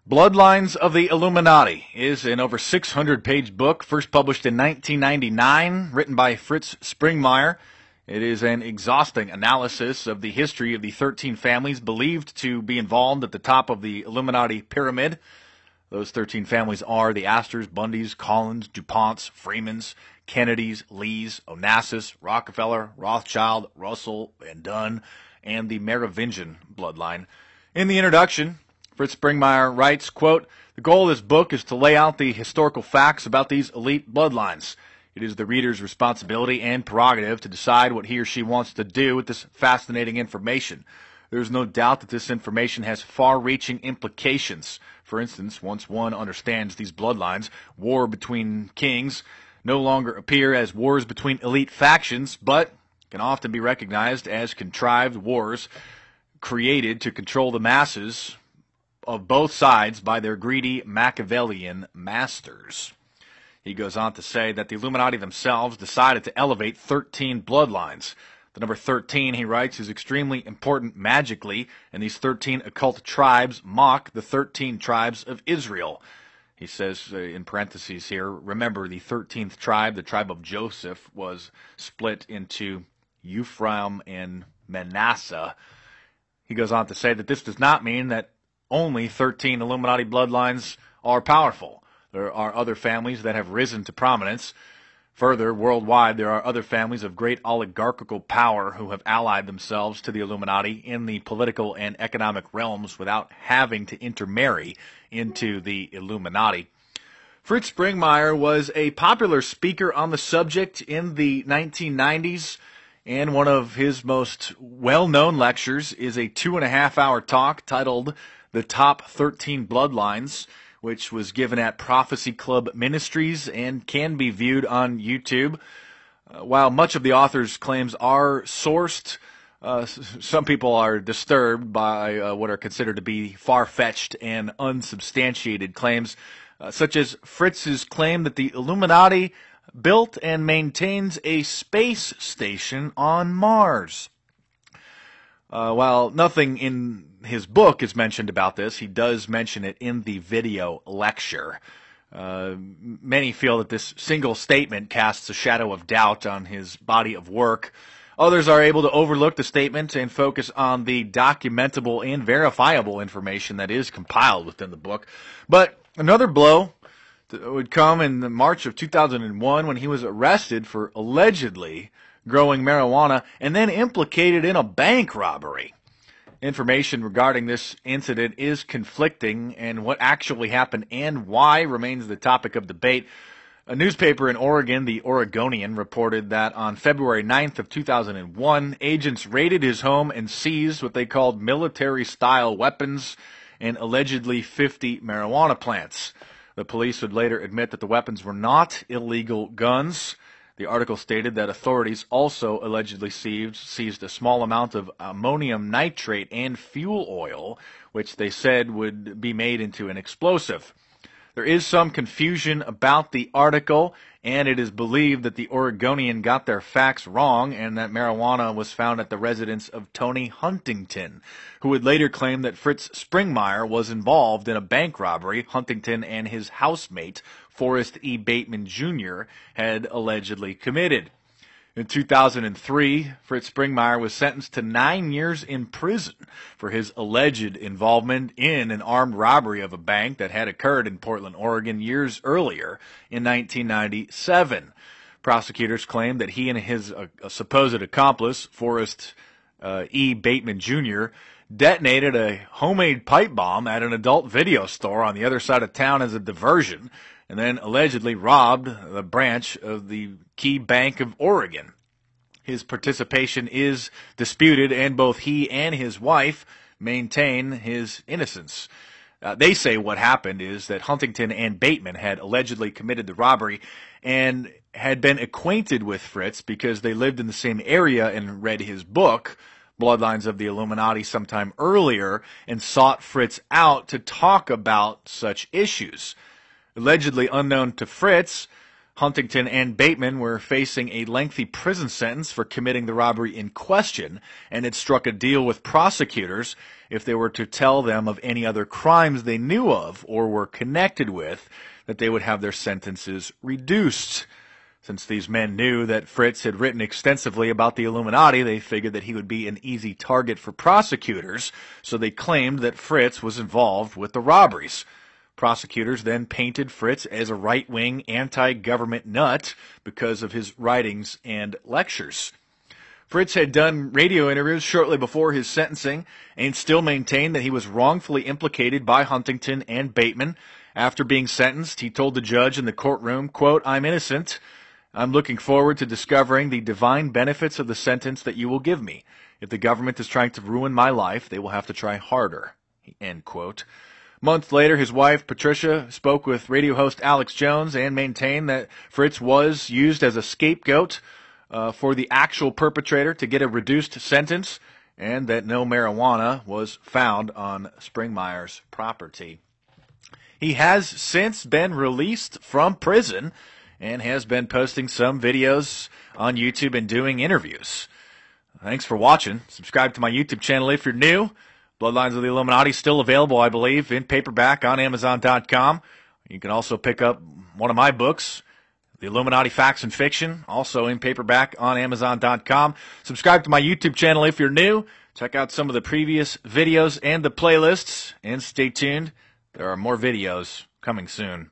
Bloodlines of the Illuminati is an over 600-page book, first published in 1999, written by Fritz Springmeier. It is an exhausting analysis of the history of the 13 families believed to be involved at the top of the Illuminati pyramid. Those 13 families are the Astors, Bundys, Collins, DuPonts, Freemans, Kennedys, Lees, Onassis, Rockefeller, Rothschild, Russell, Van Dunn, and the Merovingian bloodline. In the introduction, Fritz Springmeier writes, quote, "The goal of this book is to lay out the historical facts about these elite bloodlines. It is the reader's responsibility and prerogative to decide what he or she wants to do with this fascinating information. There is no doubt that this information has far-reaching implications. For instance, once one understands these bloodlines, war between kings no longer appear as wars between elite factions, but can often be recognized as contrived wars created to control the masses of both sides by their greedy Machiavellian masters." He goes on to say that the Illuminati themselves decided to elevate 13 bloodlines. The number 13, he writes, is extremely important magically, and these 13 occult tribes mock the 13 tribes of Israel. He says, in parentheses here, remember the 13th tribe, the tribe of Joseph, was split into Ephraim and Manasseh. He goes on to say that this does not mean that only 13 Illuminati bloodlines are powerful. There are other families that have risen to prominence. Further, worldwide, there are other families of great oligarchical power who have allied themselves to the Illuminati in the political and economic realms without having to intermarry into the Illuminati. Fritz Springmeier was a popular speaker on the subject in the 1990s, and one of his most well-known lectures is a 2.5-hour talk titled The Top 13 Bloodlines, which was given at Prophecy Club Ministries and can be viewed on YouTube. While much of the author's claims are sourced, some people are disturbed by what are considered to be far-fetched and unsubstantiated claims, such as Fritz's claim that the Illuminati built and maintains a space station on Mars. While nothing in his book is mentioned about this, he does mention it in the video lecture. Many feel that this single statement casts a shadow of doubt on his body of work. Others are able to overlook the statement and focus on the documentable and verifiable information that is compiled within the book. But another blow would come in March of 2001 when he was arrested for allegedly growing marijuana and then implicated in a bank robbery. Information regarding this incident is conflicting, and what actually happened and why remains the topic of debate. A newspaper in Oregon, the Oregonian, reported that on February 9th of 2001, agents raided his home and seized what they called military-style weapons and allegedly 50 marijuana plants. The police would later admit that the weapons were not illegal guns. The article stated that authorities also allegedly seized a small amount of ammonium nitrate and fuel oil, which they said would be made into an explosive. There is some confusion about the article, and it is believed that the Oregonian got their facts wrong and that marijuana was found at the residence of Tony Huntington, who would later claim that Fritz Springmeier was involved in a bank robbery Huntington and his housemate, Forrest E. Bateman Jr., had allegedly committed. In 2003, Fritz Springmeier was sentenced to 9 years in prison for his alleged involvement in an armed robbery of a bank that had occurred in Portland, Oregon years earlier in 1997. Prosecutors claimed that he and his supposed accomplice, Forrest E. Bateman Jr., detonated a homemade pipe bomb at an adult video store on the other side of town as a diversion, and then allegedly robbed the branch of the Key Bank of Oregon. His participation is disputed, and both he and his wife maintain his innocence. They say what happened is that Huntington and Bateman had allegedly committed the robbery and had been acquainted with Fritz because they lived in the same area and read his book, Bloodlines of the Illuminati, sometime earlier, and sought Fritz out to talk about such issues. Allegedly unknown to Fritz, Huntington and Bateman were facing a lengthy prison sentence for committing the robbery in question, and had struck a deal with prosecutors if they were to tell them of any other crimes they knew of or were connected with, that they would have their sentences reduced. Since these men knew that Fritz had written extensively about the Illuminati, they figured that he would be an easy target for prosecutors, so they claimed that Fritz was involved with the robberies. Prosecutors then painted Fritz as a right-wing, anti-government nut because of his writings and lectures. Fritz had done radio interviews shortly before his sentencing and still maintained that he was wrongfully implicated by Huntington and Bateman. After being sentenced, he told the judge in the courtroom, quote, "I'm innocent. I'm looking forward to discovering the divine benefits of the sentence that you will give me. If the government is trying to ruin my life, they will have to try harder." End quote. Months later, his wife, Patricia, spoke with radio host Alex Jones and maintained that Fritz was used as a scapegoat for the actual perpetrator to get a reduced sentence, and that no marijuana was found on Springmeier's property. He has since been released from prison and has been posting some videos on YouTube and doing interviews. Thanks for watching. Subscribe to my YouTube channel if you're new. Bloodlines of the Illuminati still available, I believe, in paperback on Amazon.com. You can also pick up one of my books, The Illuminati Facts and Fiction, also in paperback on Amazon.com. Subscribe to my YouTube channel if you're new. Check out some of the previous videos and the playlists, and stay tuned. There are more videos coming soon.